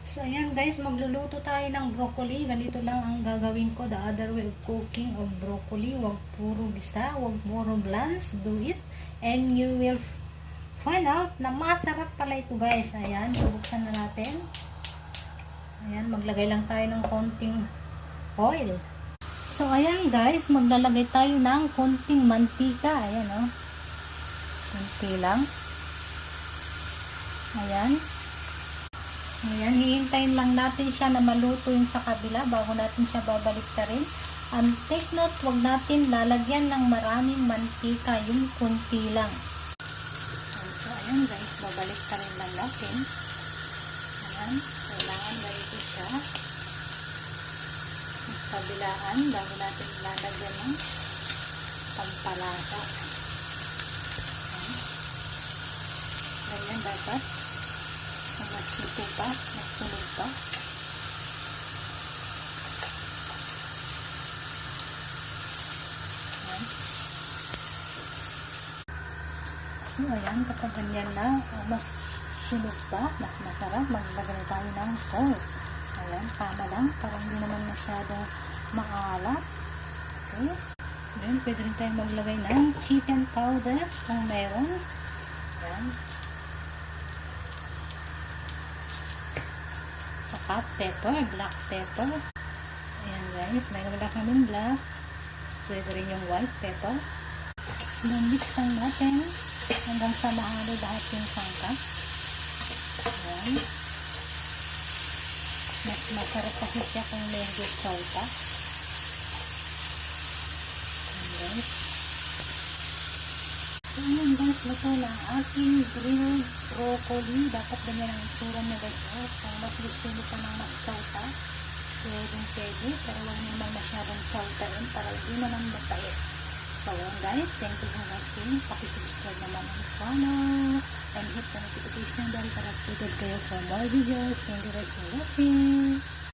So, ayan guys, magluluto tayo ng broccoli. Ganito lang ang gagawin ko. The other way of cooking of broccoli. Huwag puro gisa, huwag puro glance. Do it. And you will find out na masarap pala ito guys. Ayan, bubuksan na natin. Ayan, maglagay lang tayo ng konting oil. So, ayan guys, maglalagay tayo ng konting mantika. Ayan o. Konti lang. Ayan. Ayan, hihintayin lang natin siya na maluto yung sa kabila bago natin siya babalik ta rin. Take note, huwag natin lalagyan ng maraming mantika, yung kunti lang. So, ayan guys, babalik ta rin lang natin. Ayan, kailangan ganito siya. Yung kabilaan, bago natin lalagyan ng pampalasa. Ayan. Ganyan dapat. Mas luto pa, mas sunog pa. Ayan. So, ayan, kapag ganyan na, mas sunog pa, mas masarap, maglagay tayo ng salt. Ayan, tama lang, para hindi naman masyadong maalat. Okay. Then, pwede rin tayo maglagay ng chicken powder kung meron. Ayan. Saka pepper, black pepper. Ayan guys, may wala kaming black. Pwede rin yung white pepper. Then mix lang natin hanggang sa mahalo lahat yung sangkap. Ayan. Mas masarap kasi siya kung medyo salta. Ayan guys. So ayan guys, luto na ang aking grilled broccoli. Dapat ganyan ang itsura niya guys. Kung mas gusto nyo pa ng mas salta, pwede. Pero huwag nyo naman masyadong salta rin para hindi naman mapait. So ayan guys, thank you for watching. Pakisubscribe naman ang channel and hit the notification bell para updated kayo for more videos. Thank you guys for watching.